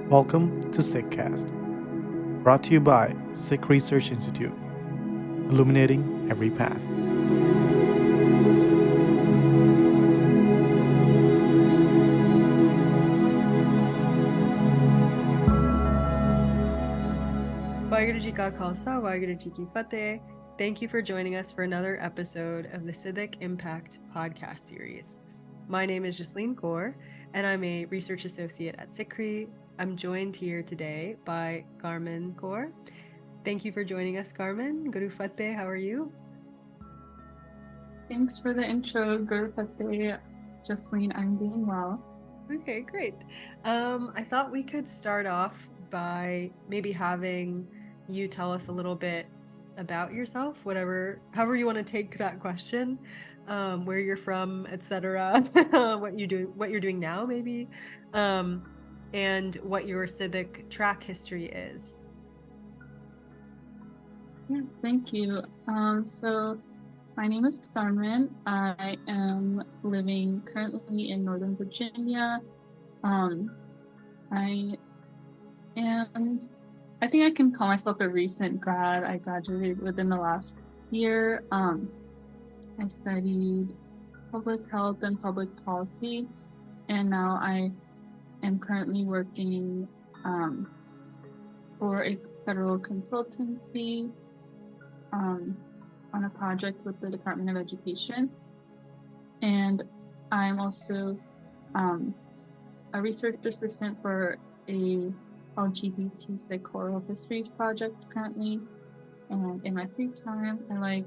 Welcome to SikhCast, brought to you by Sikh Research Institute, illuminating every path. Waheguru Ji Ka Khalsa, Waheguru Ji Ki Fateh. Thank you for joining us for another episode of the Sidak Impact podcast series. My name is Jasleen Kaur, and I'm a research associate at SikhRI. I'm joined here today by Karmine Kaur. Thank you for joining us, Karmine. Guru Fateh, how are you? Thanks for the intro, Guru Fateh. Jasleen, I'm doing well. Okay, great. I thought we could start off by maybe having you tell us a little bit about yourself, however you want to take that question, where you're from, etc., what you're doing now, maybe, and what your Sidak track history is. Yeah, thank you. So my name is Karmine. I am living currently in Northern Virginia. I think I can call myself a recent grad. I graduated within the last year. I studied public health and public policy, and now I am currently working for a federal consultancy on a project with the Department of Education. And I'm also a research assistant for a LGBT Sikh oral histories project currently. And in my free time, I like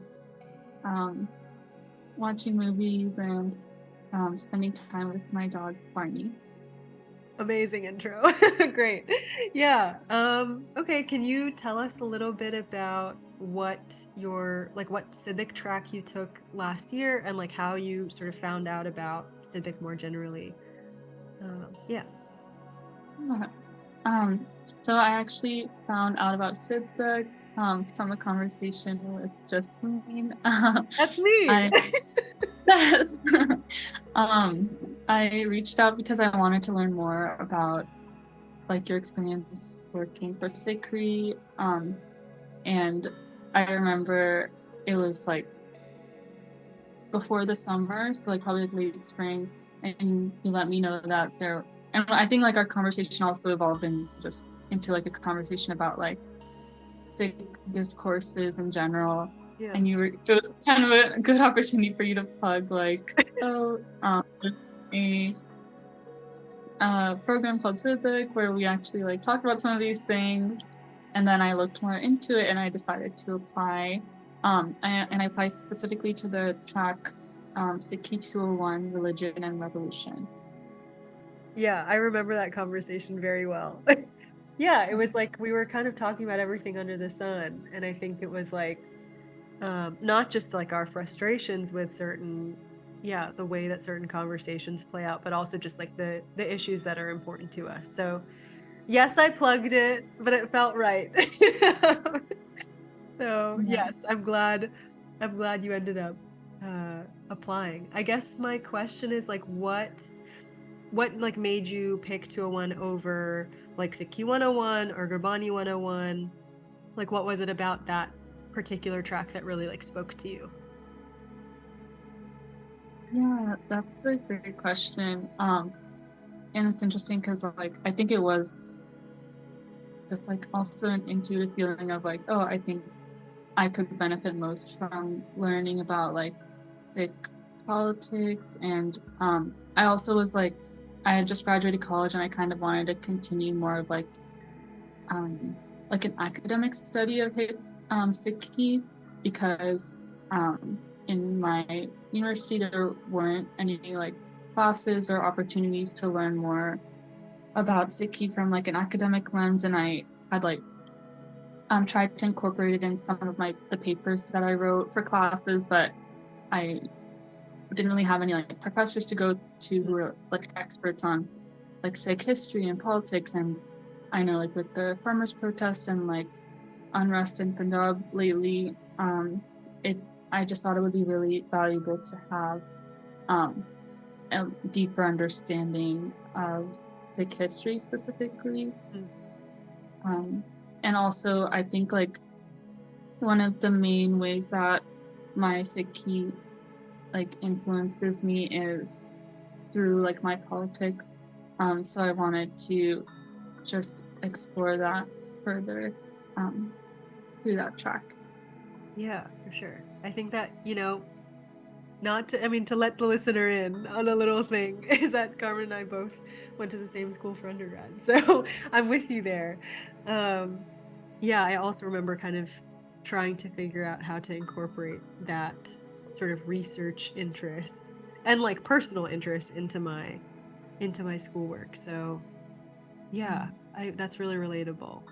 watching movies and spending time with my dog, Barney. Amazing intro. Great. Yeah. Okay, can you tell us a little bit about what Sidak track you took last year and like how you sort of found out about Sidak more generally? Yeah. So I actually found out about Sidak from a conversation with Jasleen. That's me. Yes. I reached out because I wanted to learn more about like your experience working for SikhRI. And I remember it was like before the summer, so like probably late spring, and you let me know that there. And I think like our conversation also evolved into like a conversation about like Sikh discourses in general. Yeah. And it was kind of a good opportunity for you to plug like a program called Sidak where we actually like talked about some of these things. And then I looked more into it and I decided to apply. And I applied specifically to the track Sikhi 201, Religion and Revolution. Yeah, I remember that conversation very well. Yeah, it was like we were kind of talking about everything under the sun. And I think it was like not just like our frustrations with the way that certain conversations play out, but also just like the issues that are important to us. So yes, I plugged it, but it felt right. So yes, I'm glad you ended up applying. I guess my question is like what like made you pick 201 over like Sikhi 101 or Gurbani 101? Like what was it about that particular track that really like spoke to you? Yeah, that's a great question. And it's interesting because like I think it was just like also an intuitive feeling of like, oh, I think I could benefit most from learning about like Sikh politics. And I also was like, I had just graduated college and I kind of wanted to continue more of like an academic study of Sikhi because in my university there weren't any like classes or opportunities to learn more about Sikhi from like an academic lens, and I had like tried to incorporate it in some of the papers that I wrote for classes, but I didn't really have any like professors to go to who were like experts on like Sikh history and politics. And I know like with the farmers' protests and like unrest in Punjab lately, I just thought it would be really valuable to have a deeper understanding of Sikh history specifically. Mm. And also I think like one of the main ways that my SikhRI like influences me is through like my politics. So I wanted to just explore that further through that track. Yeah, for sure. I think that, not to, I mean, to let the listener in on a little thing is that Carmen and I both went to the same school for undergrad. So I'm with you there. Yeah, I also remember kind of trying to figure out how to incorporate that sort of research interest and like personal interest into my schoolwork. So yeah, that's really relatable.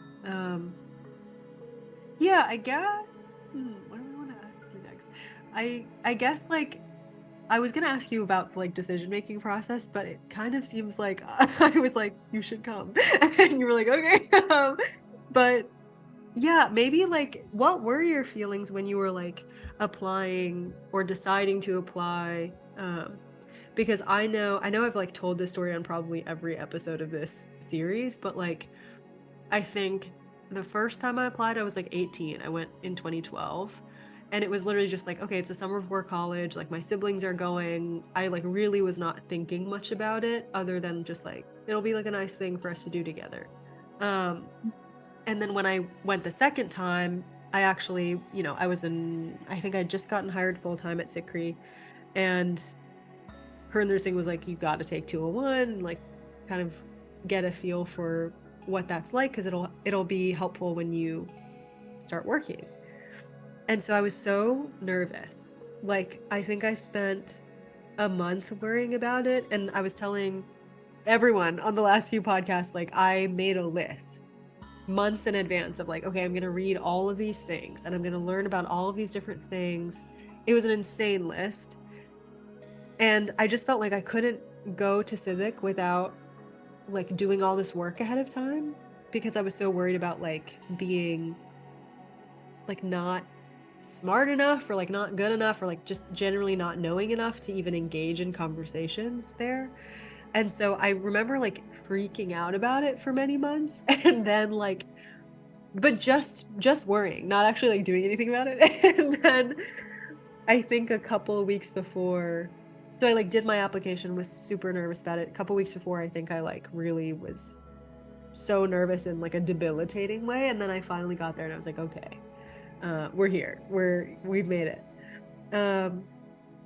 Yeah, I guess. What do I want to ask you next? I guess like I was gonna ask you about the like decision making process, but it kind of seems like I was like, you should come, and you were like, okay. But yeah, maybe like what were your feelings when you were like applying or deciding to apply? Because I know I've like told this story on probably every episode of this series, but like I think the first time I applied, I was like 18. I went in 2012. And it was literally just like, okay, it's a summer before college. Like my siblings are going. I like really was not thinking much about it other than just like, it'll be like a nice thing for us to do together. Um, and then when I went the second time, I actually, I think I'd just gotten hired full time at SikhRI. And her nursing was like, you got to take 201, like kind of get a feel for what that's like because it'll be helpful when you start working. And so I was so nervous. Like I think I spent a month worrying about it, and I was telling everyone on the last few podcasts like I made a list months in advance of like, okay, I'm going to read all of these things and I'm going to learn about all of these different things. It was an insane list. And I just felt like I couldn't go to Sidak without like doing all this work ahead of time because I was so worried about like being like not smart enough or like not good enough or like just generally not knowing enough to even engage in conversations there. And so I remember like freaking out about it for many months and then like but just worrying, not actually like doing anything about it. And then I think a couple of weeks before, so I like did my application, was super nervous about it. A couple weeks before, I think I like really was so nervous in like a debilitating way. And then I finally got there and I was like, okay, we're here. We've made it.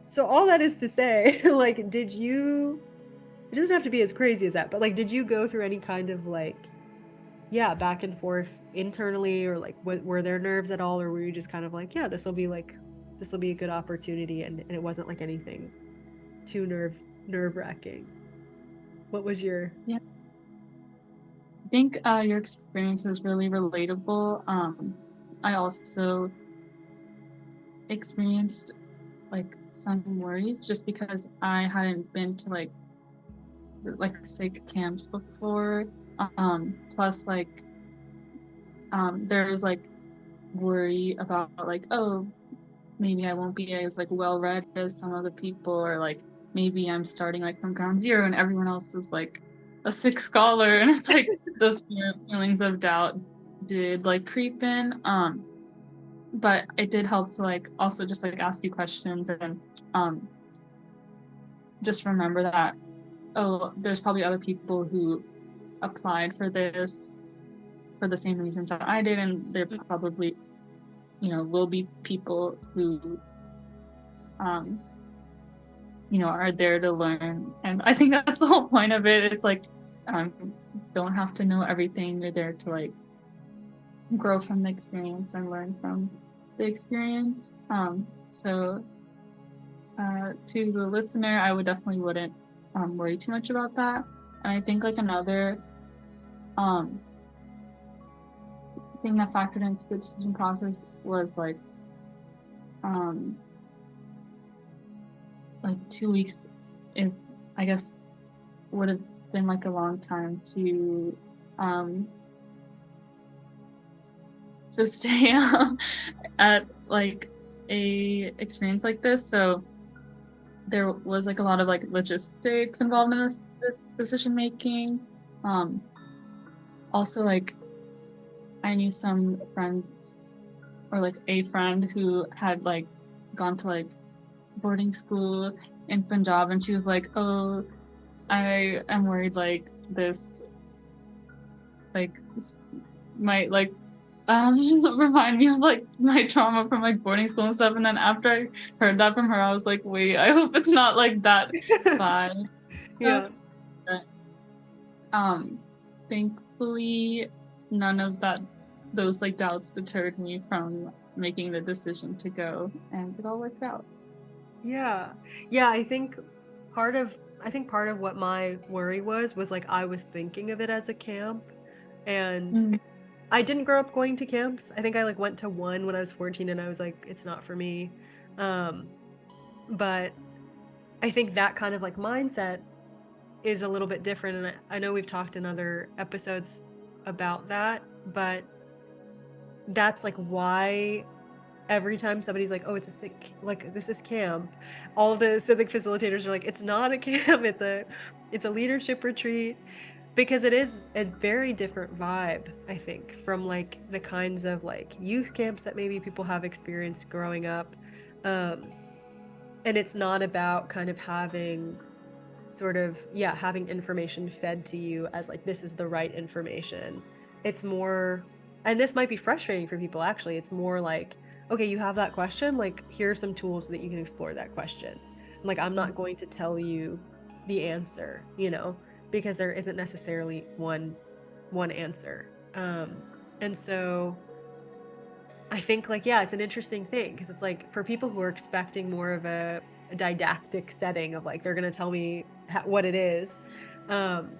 So all that is to say, like, it doesn't have to be as crazy as that, but like, did you go through any kind of like, yeah, back and forth internally or like, were there nerves at all? Or were you just kind of like, yeah, this will be a good opportunity. And it wasn't like anything too nerve wracking. What was your Yeah, I think your experience is really relatable. I also experienced like some worries just because I hadn't been to like Sikh camps before. Plus like there's like worry about like, oh, maybe I won't be as like well read as some other people, or like maybe I'm starting like from ground zero and everyone else is like a Sikh scholar, and it's like those feelings of doubt did like creep in. But it did help to like also just like ask you questions and just remember that, oh, there's probably other people who applied for this for the same reasons that I did, and there probably, will be people who are there to learn. And I think that's the whole point of it. It's like, don't have to know everything. You're there to like grow from the experience and learn from the experience. So to the listener, I would definitely wouldn't worry too much about that. And I think like another thing that factored into the decision process was like 2 weeks is, I guess, would have been like a long time to stay at like a experience like this. So there was like a lot of like logistics involved in this decision making. Um, also, like, I knew some friends, or like a friend who had like gone to like boarding school in Punjab, and she was like, "Oh, I am worried like this like might like remind me of like my trauma from like boarding school and stuff." And then after I heard that from her, I was like, "Wait, I hope it's not like that vibe." Yeah. But, thankfully, none of those like doubts deterred me from making the decision to go, and it all worked out. Yeah. Yeah, I think part of what my worry was like I was thinking of it as a camp, and Mm. I didn't grow up going to camps. I think I like went to one when I was 14 and I was like, it's not for me. Um, but I think that kind of like mindset is a little bit different. And I know we've talked in other episodes about that, but that's like why every time somebody's like, oh, it's a Sikh, like this is camp, all the Sidak facilitators are like, it's not a camp, it's a leadership retreat, because it is a very different vibe, I think, from like the kinds of like youth camps that maybe people have experienced growing up. Um, and it's not about kind of having sort of, yeah, having information fed to you as like this is the right information. It's more, and this might be frustrating for people actually, it's more like, okay, you have that question, like here are some tools so that you can explore that question. Like I'm not going to tell you the answer, because there isn't necessarily one answer. And so I think like, yeah, it's an interesting thing because it's like for people who are expecting more of a didactic setting of like they're going to tell me what it is, um,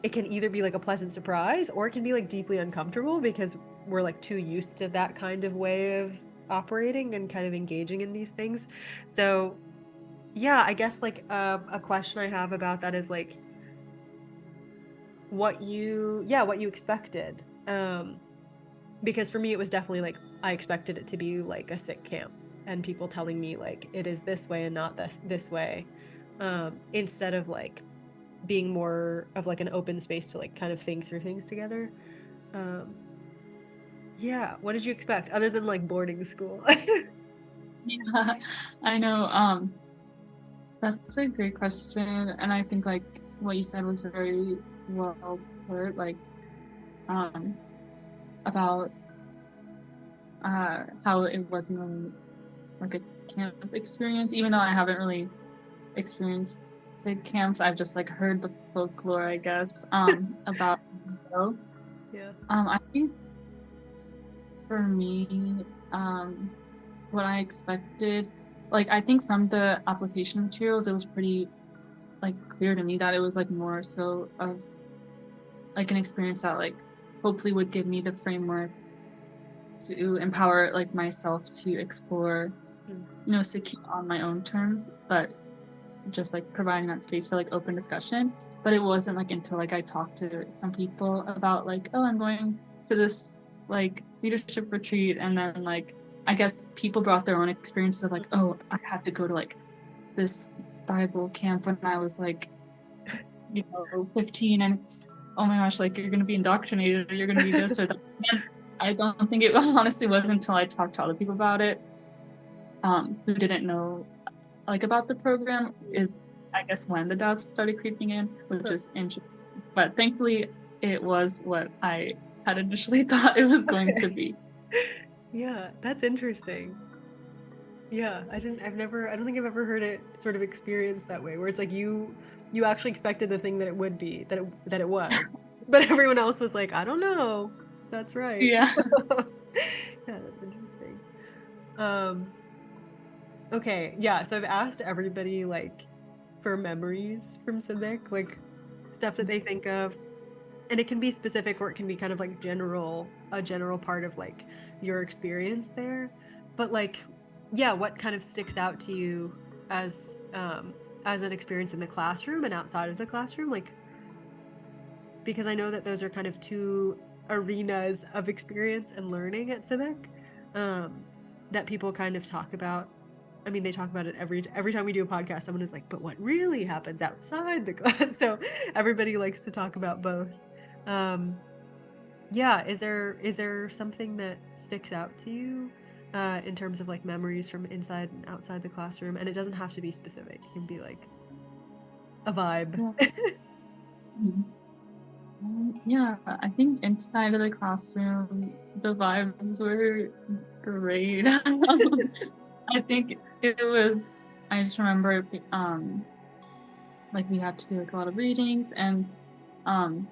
it can either be like a pleasant surprise or it can be like deeply uncomfortable because we're like too used to that kind of way of operating and kind of engaging in these things. So yeah, I guess like a question I have about that is like what you expected. Because for me it was definitely like I expected it to be like a Sikh camp and people telling me like it is this way and not this way, instead of like being more of like an open space to like kind of think through things together. um yeah, what did you expect other than like boarding school? Yeah, I know. That's a great question, and I think like what you said was very well put. Like, um, about how it wasn't really like a camp experience, even though I haven't really experienced Sikh camps. I've just like heard the folklore, I guess, about it. Yeah. I think for me, um, what I expected, like I think from the application materials, it was pretty like clear to me that it was like more so of like an experience that like hopefully would give me the framework to empower like myself to explore, Mm. Sikh on my own terms, but just like providing that space for like open discussion. But it wasn't like until like I talked to some people about like, oh, I'm going to this like leadership retreat, and then like I guess people brought their own experiences of like, oh, I had to go to like this Bible camp when I was like 15, and oh my gosh, like you're gonna be indoctrinated or you're gonna be this or that. And I don't think it honestly was until I talked to other people about it, who didn't know like about the program, is I guess when the doubts started creeping in, which is interesting. But thankfully it was what I had initially thought it was going to Okay. be. Yeah, that's interesting. Yeah, I don't think I've ever heard it sort of experienced that way, where it's like you actually expected the thing that it would be, that it was. But everyone else was like, I don't know. That's right. Yeah. Yeah, that's interesting. Um, okay, yeah, so I've asked everybody like for memories from Sidak, like stuff that they think of. And it can be specific or it can be kind of like a general part of like your experience there. But like, yeah, what kind of sticks out to you as an experience in the classroom and outside of the classroom? Like, because I know that those are kind of two arenas of experience and learning at Civic, um, that people kind of talk about. I mean, they talk about it every time we do a podcast. Someone is like, but what really happens outside the class? So everybody likes to talk about both. Yeah, is there something that sticks out to you in terms of like memories from inside and outside the classroom? And it doesn't have to be specific. It can be like a vibe. Yeah. Mhm. Yeah, I think inside of the classroom, the vibes were great. I think it was, I just remember, like we had to do like a lot of readings, and um,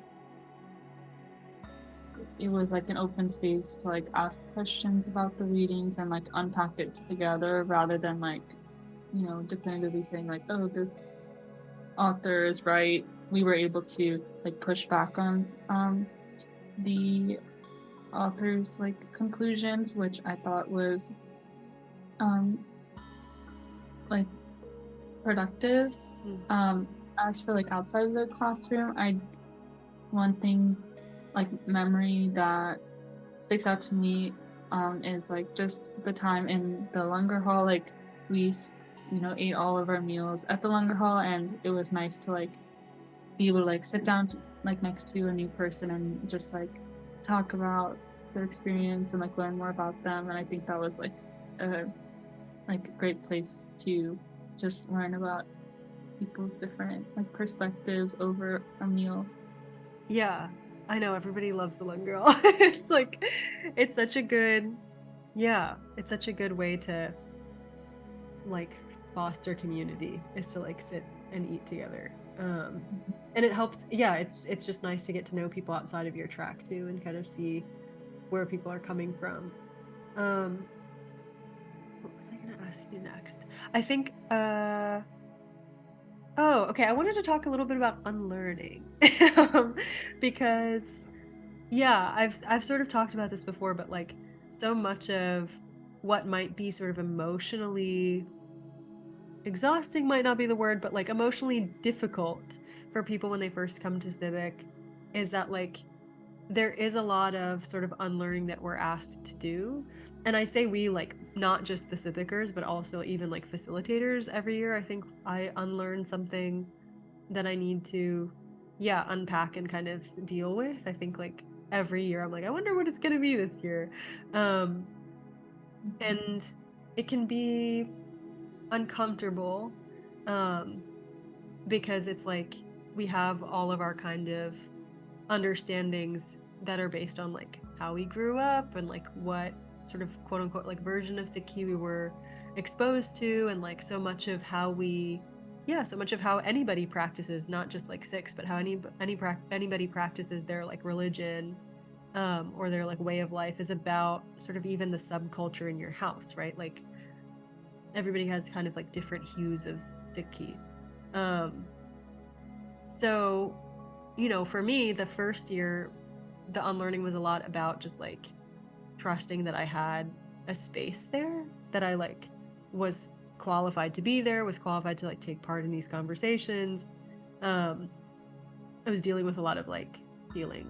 it was like an open space to like ask questions about the readings and like unpack it together rather than like, definitively saying like, oh, this author is right. We were able to like push back on the author's like conclusions, which I thought was um like productive. Mm. As for like outside of the classroom, one thing like memory that sticks out to me is like just the time in the Langar Hall. Like we ate all of our meals at the Langar Hall, and it was nice to like be able to like sit down like next to a new person and just like talk about their experience and like learn more about them. And I think that was a great place to just learn about people's different like perspectives over a meal. Yeah, I know everybody loves the Lone Girl. It's like, it's such a good, yeah, it's such a good way to like foster community is to like sit and eat together. And it helps. Yeah, it's just nice to get to know people outside of your track too, and kind of see where people are coming from. Um, what was I gonna ask you next? I think. Oh, okay. I wanted to talk a little bit about unlearning, because yeah, I've sort of talked about this before, but like so much of what might be sort of emotionally exhausting might not be the word, but like emotionally difficult for people when they first come to Civic is that like there is a lot of sort of unlearning that we're asked to do. And I say we, like not just the Civicers, but also even like facilitators every year. I think I unlearn something that I need to, yeah, unpack and kind of deal with. I think like every year I'm like, I wonder what it's going to be this year. Um, and it can be uncomfortable um, because it's like we have all of our kind of understandings that are based on like how we grew up and like what sort of quote unquote like version of SikhRI we were exposed to, and like so much of how we, yeah, so much of how anybody practices, not just like Sikhs, but how anybody practices their like religion or their like way of life is about sort of even the subculture in your house, right? Like everybody has kind of like different hues of Sikhi. Um, so, for me, the first year, the unlearning was a lot about just like trusting that I had a space there, that I like was qualified to be there, was qualified to like take part in these conversations. Um, I was dealing with a lot of like feeling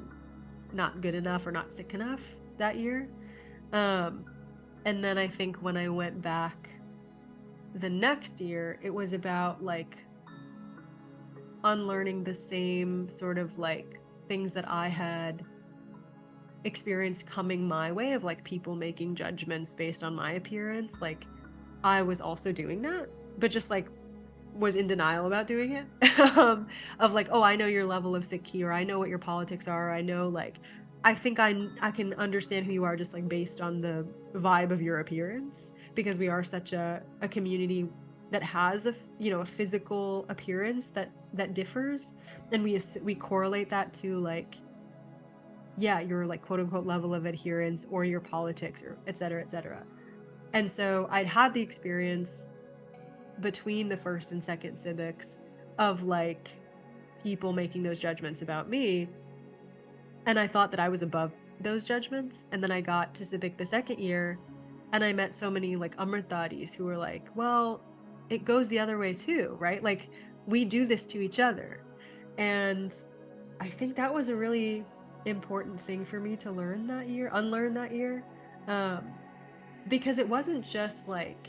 not good enough or not sick enough that year. Um, and then I think when I went back the next year, it was about like unlearning the same sort of like things that I had experienced coming my way of like people making judgments based on my appearance. Like I was also doing that, but just like was in denial about doing it. Of like, oh, I know your level of Sikhi, or I know what your politics are. I know like I think I can understand who you are just like based on the vibe of your appearance, because we are such a community that has a physical appearance that differs, and we correlate that to like, yeah, your like quote unquote level of adherence or your politics or et cetera, et cetera. And so I'd had the experience between the first and second civics of like people making those judgments about me, and I thought that I was above those judgments. And then I got to civic the second year and I met so many like amritadis who were like, well, it goes the other way too, right? Like we do this to each other. And I think that was a really important thing for me to unlearn that year, um, because it wasn't just like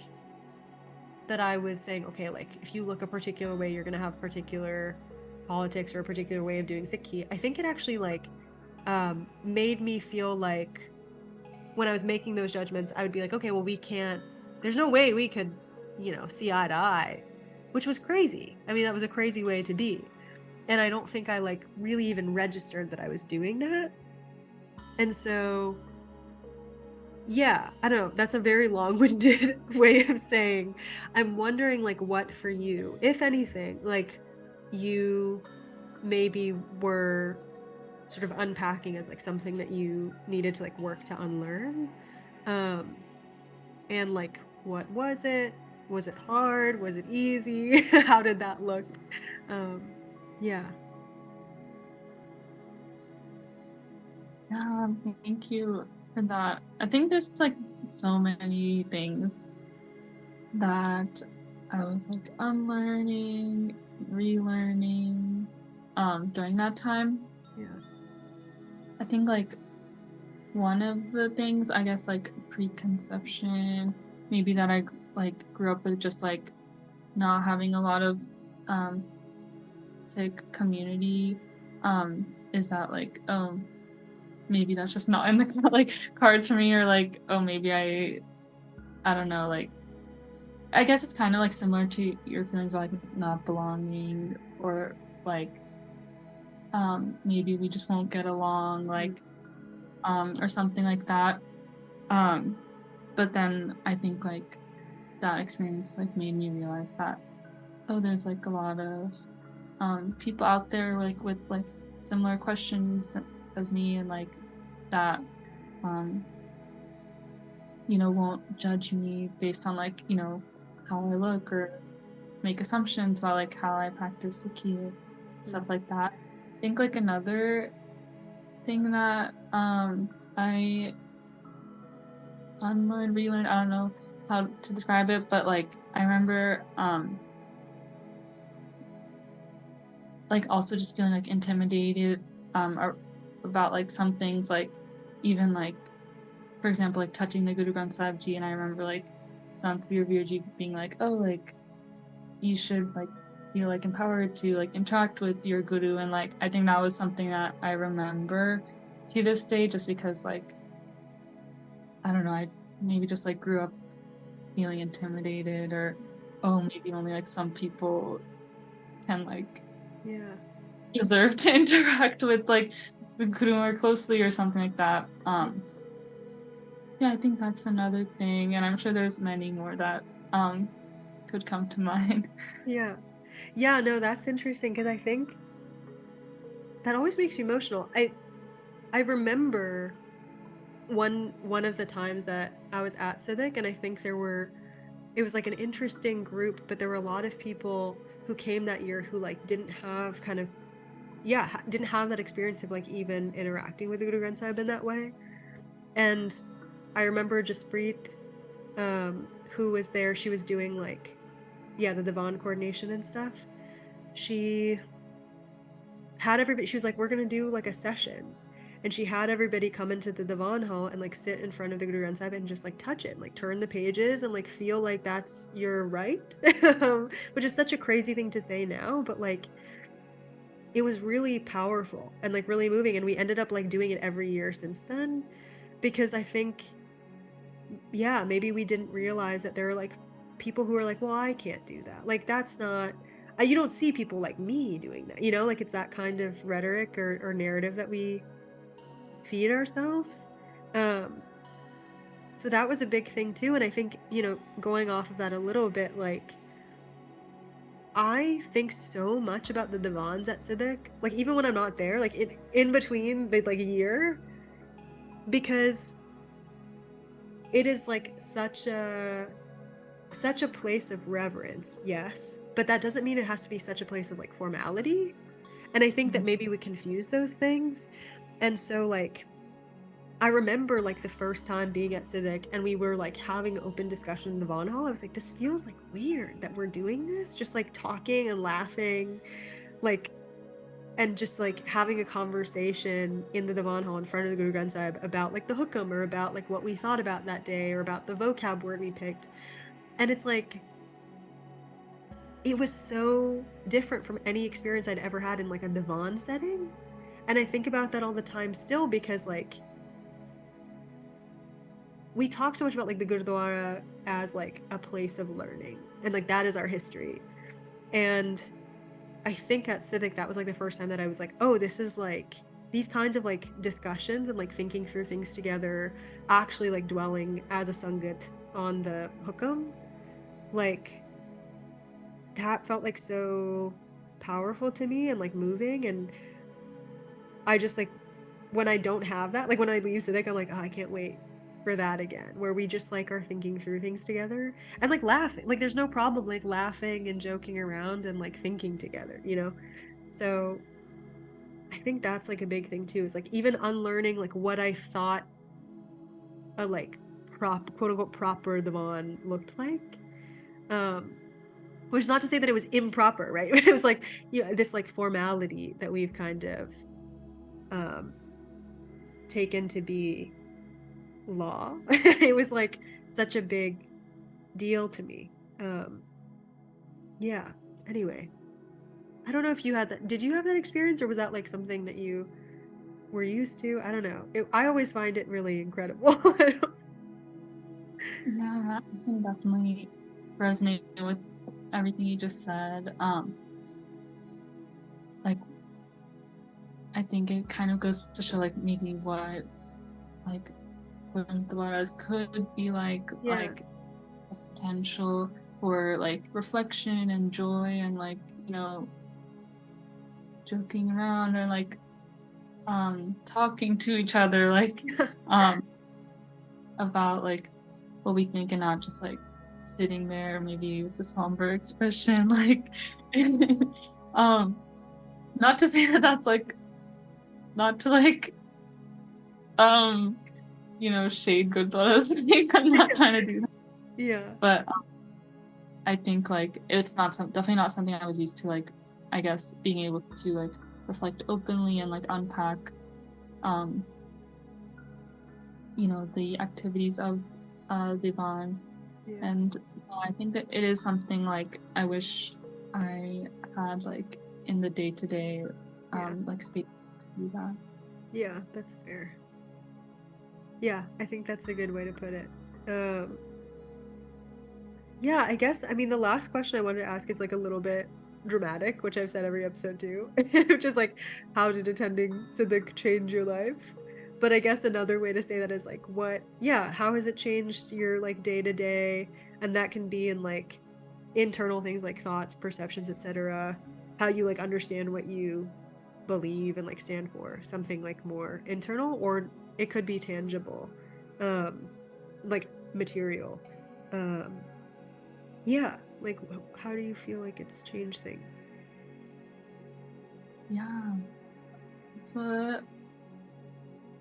that I was saying, okay, like if you look a particular way, you're going to have particular politics or a particular way of doing SikhRI. I think it actually like made me feel like when I was making those judgments, I would be like, okay, well, we can't, there's no way we could, see eye to eye, which was crazy. I mean, that was a crazy way to be. And I don't think I like really even registered that I was doing that. And so, yeah, I don't know. That's a very long-winded way of saying I'm wondering like what for you, if anything, like you maybe were sort of unpacking as like something that you needed to like work to unlearn. Um and like what was it? Was it hard? Was it easy? How did that look? Yeah. Thank you for that. I think there's like so many things that I was like unlearning, relearning during that time. Yeah. I think like one of the things, I guess, like preconception, maybe that I like grew up with, just like not having a lot of um Sikh community, is that like, oh, maybe that's just not in the like cards for me, or like, oh, maybe I don't know, like I guess it's kind of like similar to your feelings about like not belonging, or like maybe we just won't get along, like or something like that. But then I think like that experience like made me realize that, oh, there's like a lot of people out there like with like similar questions as me, and like that um won't judge me based on like how I look, or make assumptions about like how I practice the key, stuff like that. I think like another thing that I unlearned, relearned, I don't know how to describe it, but like I remember like also just feeling like intimidated about like some things, like even like, for example, like touching the Guru Granth Sahib Ji, and I remember like Sant Veer Ji being like, oh, like you should like feel like empowered to like interact with your guru, and like I think that was something that I remember to this day, just because like I don't know, I maybe just like grew up feeling intimidated, or oh, maybe only like some people can like Yeah. deserve to interact with like the guru more closely, or something like that. Yeah, I think that's another thing, and I'm sure there's many more that could come to mind. Yeah. Yeah, no, that's interesting because I think that always makes me emotional. I remember one of the times that I was at Sidak, and I think it was like an interesting group, but there were a lot of people who came that year who like didn't have kind of didn't have that experience of like even interacting with the Guru Granth Sahib in that way. And I remember Jaspreet, who was there, she was doing like the Divan coordination and stuff. She had everybody, she was like, we're gonna do like a session, and she had everybody come into the Divan hall and like sit in front of the Guru Granth Sahib and just like touch it, like turn the pages and like feel like that's your right. Which is such a crazy thing to say now, but like it was really powerful and like really moving, and we ended up like doing it every year since then, because I think maybe we didn't realize that there are like people who are like, well, I can't do that, like that's not, you don't see people like me doing that, like it's that kind of rhetoric or narrative that we feed ourselves. um so that was a big thing too, and I think going off of that a little bit, like I think so much about the divans at Sidak, like even when I'm not there, like in between the like a year, because it is like such a place of reverence, yes, but that doesn't mean it has to be such a place of like formality. And I think that maybe we confuse those things. And so like I remember like the first time being at Sidak and we were like having open discussion in the Von Hall. I was like, this feels like weird that we're doing this, just like talking and laughing, like, and just like having a conversation in the Divan Hall in front of the Guru Granth Sahib about like the hukam, or about like what we thought about that day, or about the vocab word we picked. And it's like, it was so different from any experience I'd ever had in like a divan setting. And I think about that all the time still, because like we talk so much about like the Gurdwara as like a place of learning, and like that is our history. And I think at Sidak that was like the first time that I was like, oh, this is like these kinds of like discussions and like thinking through things together, actually like dwelling as a sangat on the hukum, like that felt like so powerful to me and like moving. And I just like, when I don't have that, like when I leave Sidak, I'm like, oh, I can't wait for that again, where we just like are thinking through things together and like laughing. Like there's no problem like laughing and joking around and like thinking together, you know? So I think that's like a big thing too, is like even unlearning like what I thought a like quote unquote proper divan looked like. Um, which is not to say that it was improper, right? But it was like, you know, this like formality that we've kind of um taken to be law. It was like such a big deal to me. Um, yeah. Anyway, I don't know if you had that. Did you have that experience, or was that like something that you were used to? I don't know. I always find it really incredible. Yeah, I can definitely resonate with everything you just said. Like I think it kind of goes to show like maybe what like Gurdwaras could be like potential for like reflection and joy and like, you know, joking around or like talking to each other like about like what we think and not just like sitting there maybe with a somber expression like not to say that that's like not to like you know, shade Gurdwaras. I'm not trying to do that. Yeah. But I think like it's not definitely not something I was used to, like I guess being able to like reflect openly and like unpack you know, the activities of Divan. And I think that it is something like I wish I had like in the day-to-day like space to do that. Yeah, that's fair. Yeah, I think that's a good way to put it. Yeah, I guess, I mean, the last question I wanted to ask is like a little bit dramatic, which I've said every episode too, which is like, how did attending Sidak change your life? But I guess another way to say that is like, how has it changed your like day to day? And that can be in like internal things like thoughts, perceptions, etc. How you like understand what you believe and like stand for, something like more internal, or it could be tangible, like material. Um, yeah, like how do you feel like it's changed things? Yeah, it's a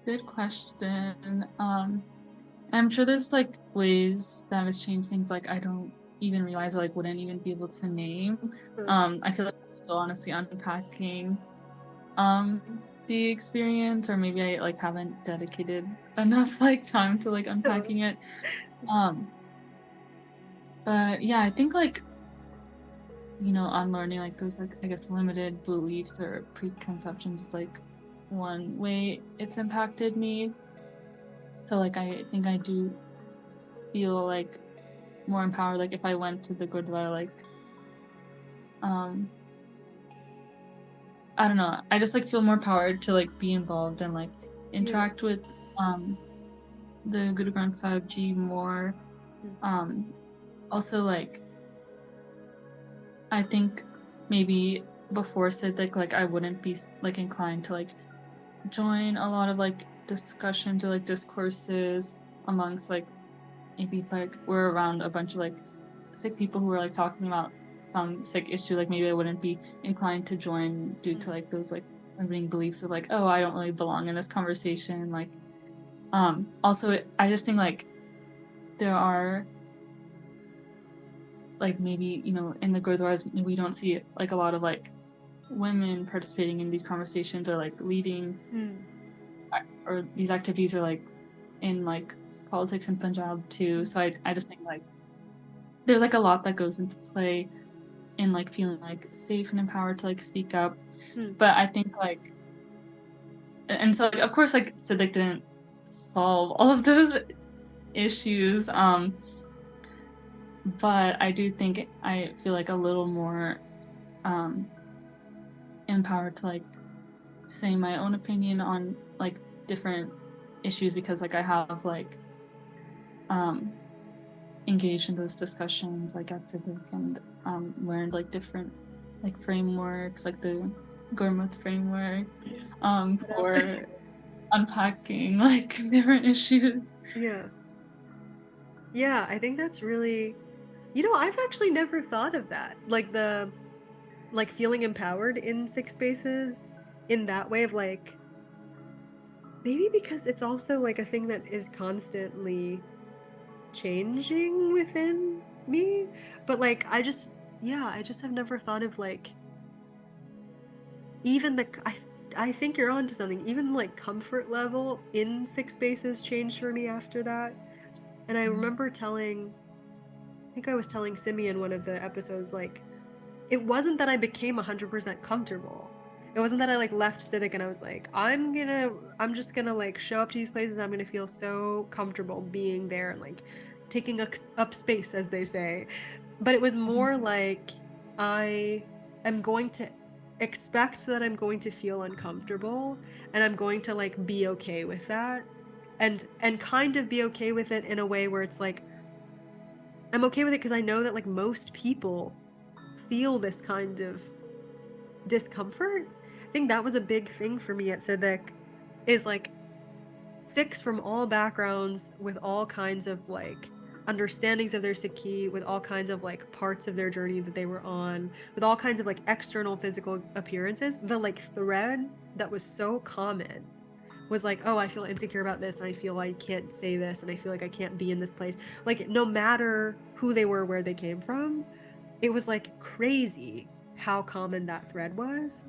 good question. I'm sure there's like ways that has changed things like I don't even realize or like wouldn't even be able to name. I feel like I'm still honestly unpacking the experience, or maybe I like haven't dedicated enough like time to like unpacking it. But yeah, I think like, you know, unlearning like those like I guess limited beliefs or preconceptions is like one way it's impacted me. So like I think I do feel like more empowered like if I went to the Gurdwara, like I don't know, I just like feel more empowered to like be involved and like interact with the Guru Granth Sahib Ji more. Also like I think maybe before Sidak like I wouldn't be like inclined to like join a lot of like discussions or like discourses amongst like maybe if like we're around a bunch of like Sikh people who are like talking about some Sikh issue, like maybe I wouldn't be inclined to join due to like those like limiting beliefs of like, oh, I don't really belong in this conversation. Like also I just think like there are like maybe, you know, in the Gurdwaras we don't see like a lot of like women participating in these conversations or like leading or these activities are like in like politics in Punjab too. So I just think like there's like a lot that goes into play and like feeling like safe and empowered to like speak up. Hmm. But I think like, and so like, of course like Sidak didn't solve all of those issues, but I do think I feel like a little more empowered to like say my own opinion on like different issues, because like I have like engaged in those discussions like at Sidak, and learned like different like frameworks, like the Gormuth framework, for unpacking like different issues. Yeah. Yeah, I think that's really, you know, I've actually never thought of that. Like the like feeling empowered in Sikh spaces in that way of like maybe because it's also like a thing that is constantly changing within me. But like I just yeah, I just have never thought of like even I think you're onto something. Even like comfort level in Sikh spaces changed for me after that. And I remember I think I was telling Simi in one of the episodes, like, it wasn't that I became 100% comfortable. It wasn't that I like left Sidak and I was like, I'm just gonna like show up to these places. I'm gonna feel so comfortable being there and like taking up space, as they say. But it was more like I am going to expect that I'm going to feel uncomfortable and I'm going to like be okay with that and kind of be okay with it in a way where it's like I'm okay with it because I know that like most people feel this kind of discomfort. I think that was a big thing for me at Sidak is like Sikhs from all backgrounds with all kinds of like understandings of their Sikhi, with all kinds of like parts of their journey that they were on, with all kinds of like external physical appearances. The like thread that was so common was like, oh, I feel insecure about this and I feel I can't say this and I feel like I can't be in this place. Like no matter who they were, where they came from, it was like crazy how common that thread was.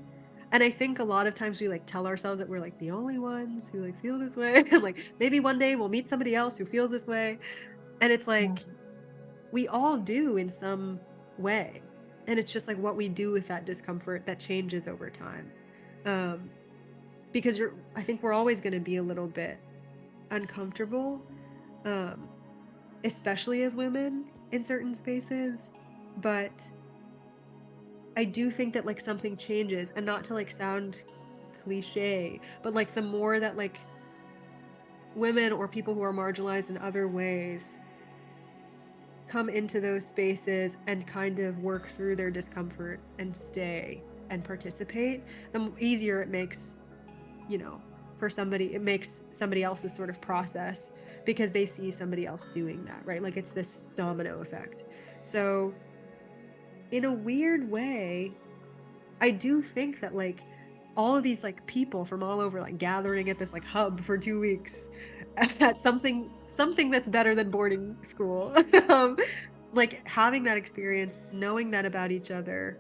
And I think a lot of times we like tell ourselves that we're like the only ones who like feel this way. And like maybe one day we'll meet somebody else who feels this way. And it's like we all do in some way. And it's just like what we do with that discomfort that changes over time. Um, because I think we're always going to be a little bit uncomfortable, um, especially as women in certain spaces. But I do think that like something changes, and not to like sound cliche, but like the more that like women or people who are marginalized in other ways come into those spaces and kind of work through their discomfort and stay and participate, the easier it makes, you know, for somebody, it makes somebody else's sort of process because they see somebody else doing that, right? Like it's this domino effect. So in a weird way, I do think that like all of these like people from all over like gathering at this like hub for 2 weeks at something that's better than boarding school, like having that experience, knowing that about each other,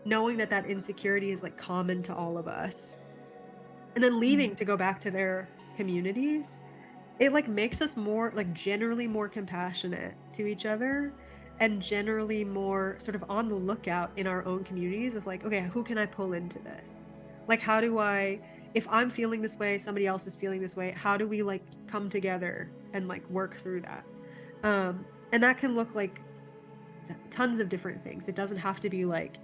knowing that that insecurity is like common to all of us, and then leaving to go back to their communities, it like makes us more like generally more compassionate to each other and generally more sort of on the lookout in our own communities of like, okay, who can I pull into this? Like how do I, if I'm feeling this way, somebody else is feeling this way, how do we like come together and like work through that? And that can look like tons of different things. It doesn't have to be like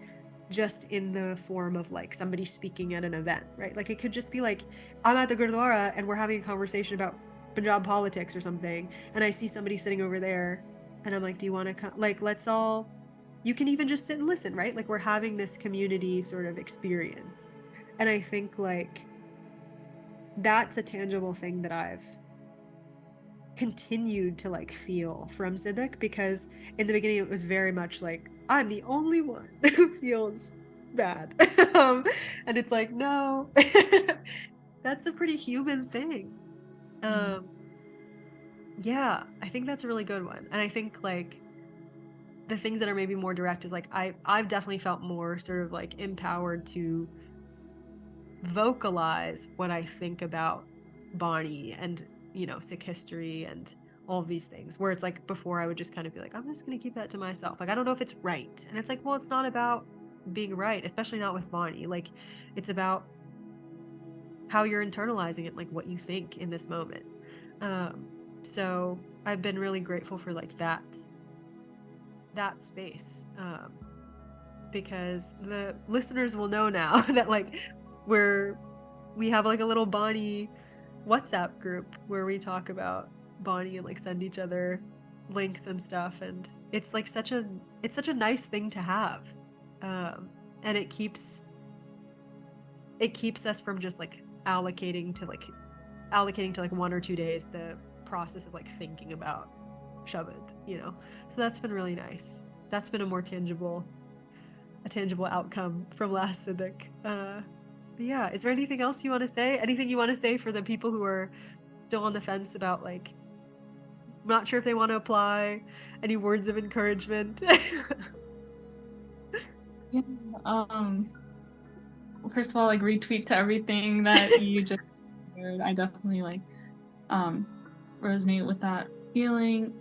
just in the form of like somebody speaking at an event, right? Like it could just be like I'm at the Gurdwara and we're having a conversation about Punjab politics or something, and I see somebody sitting over there, and I'm like, do you want to come? Like, let's all. You can even just sit and listen, right? Like we're having this community sort of experience, and I think like that's a tangible thing that I've continued to like feel from Sidak, because in the beginning it was very much like I'm the only one who feels bad. And it's like no, that's a pretty human thing. Yeah, I think that's a really good one. And I think like the things that are maybe more direct is like I've definitely felt more sort of like empowered to vocalize what I think about Barney and, you know, Sikh history and all of these things, where it's like before I would just kind of be like, I'm just going to keep that to myself. Like, I don't know if it's right. And it's like, well, it's not about being right, especially not with Bonnie. Like, it's about how you're internalizing it, like what you think in this moment. So I've been really grateful for like that space, because the listeners will know now that like we have like a little Bonnie WhatsApp group where we talk about Bonnie and like send each other links and stuff, and it's like such a nice thing to have, and it keeps us from just like allocating to like 1 or 2 days the process of like thinking about Shabad, so that's been really nice. That's been a tangible outcome from last Sidak. Yeah, is there anything else you want to say? Anything you want to say for the people who are still on the fence about like not sure if they want to apply? Any words of encouragement? Yeah. First of all, like retweet to everything that you just shared. I definitely like resonate with that feeling.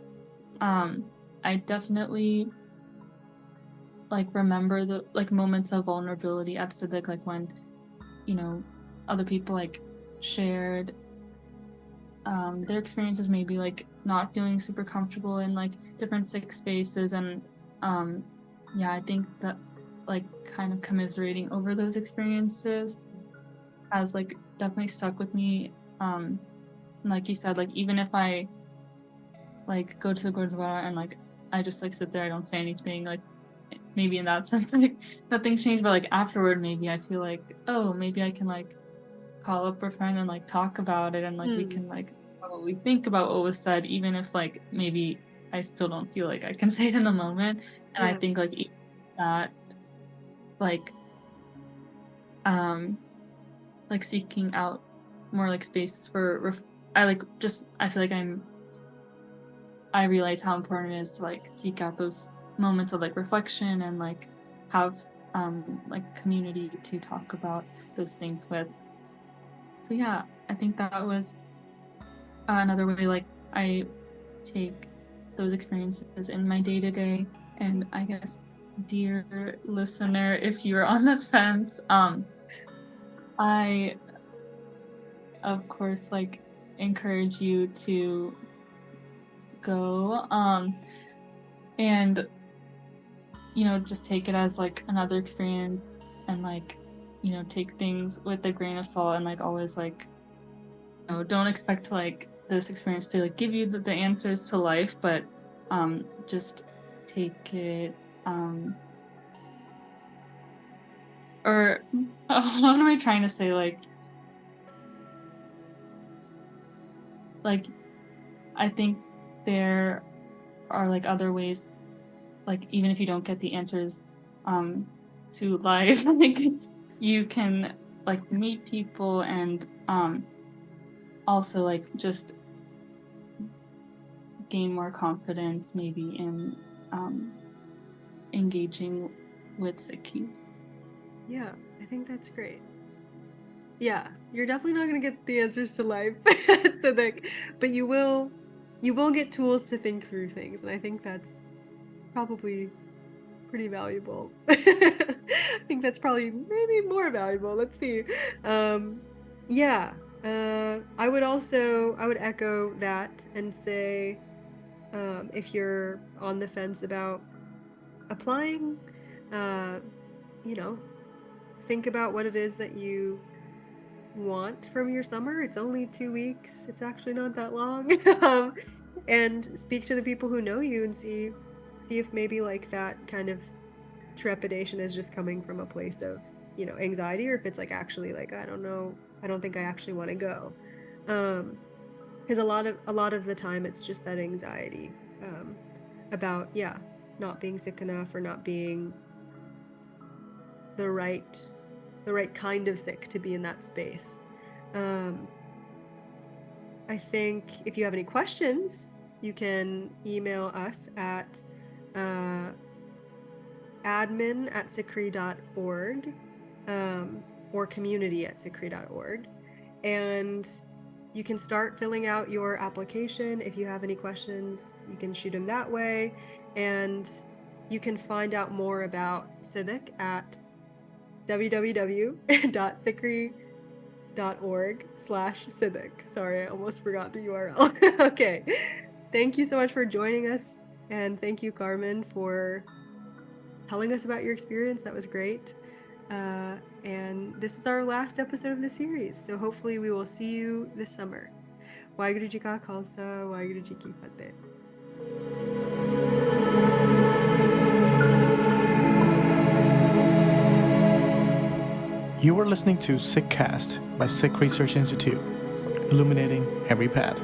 I definitely like remember the like moments of vulnerability at Sidak, like when other people like shared their experiences, maybe like not feeling super comfortable in like different Sikh spaces, and yeah, I think that like kind of commiserating over those experiences has like definitely stuck with me. And like you said, like even if I like go to the Gurdwara and like I just like sit there, I don't say anything, like maybe in that sense like nothing's changed, but like afterward maybe I feel like, oh, maybe I can like call up a friend and like talk about it, and like we can like probably think about what was said, even if like maybe I still don't feel like I can say it in the moment. And I think like even that like like seeking out more like spaces for I feel like I realize how important it is to like seek out those moments of like reflection and like have like community to talk about those things with. So yeah, I think that was another way like I take those experiences in my day-to-day. And I guess, dear listener, if you're on the fence, I of course like encourage you to go and just take it as like another experience, and like take things with a grain of salt, and like always like don't expect to like this experience to like give you the answers to life, but just take it or what am I trying to say, like I think there are like other ways, like even if you don't get the answers to life, like you can like meet people, and also like just gain more confidence maybe in engaging with SikhRI. Yeah, I think that's great. Yeah, you're definitely not going to get the answers to life, so but you will get tools to think through things, and I think that's probably pretty valuable. I think that's probably maybe more valuable. Let's see. Yeah. I would echo that and say, if you're on the fence about applying, uh, you know, think about what it is that you want from your summer. It's only 2 weeks. It's actually not that long. And speak to the people who know you and see if maybe like that kind of trepidation is just coming from a place of, anxiety, or if it's like actually like, I don't know, I don't think I actually want to go. Because a lot of the time it's just that anxiety, about, not being sick enough, or not being the right kind of sick to be in that space. I think if you have any questions, you can email us at admin@sikhri.org, or community@sikhri.org. And you can start filling out your application. If you have any questions, you can shoot them that way. And you can find out more about Sidak at www.sikhri.org/Sidak. Sorry, I almost forgot the URL. Okay. Thank you so much for joining us. And thank you, Karmine, for telling us about your experience. That was great. And this is our last episode of the series. So hopefully we will see you this summer. Waheguru Ji Ka Khalsa, Waheguru Ji Ki Fateh. You are listening to SikhCast by Sikh Research Institute, illuminating every path.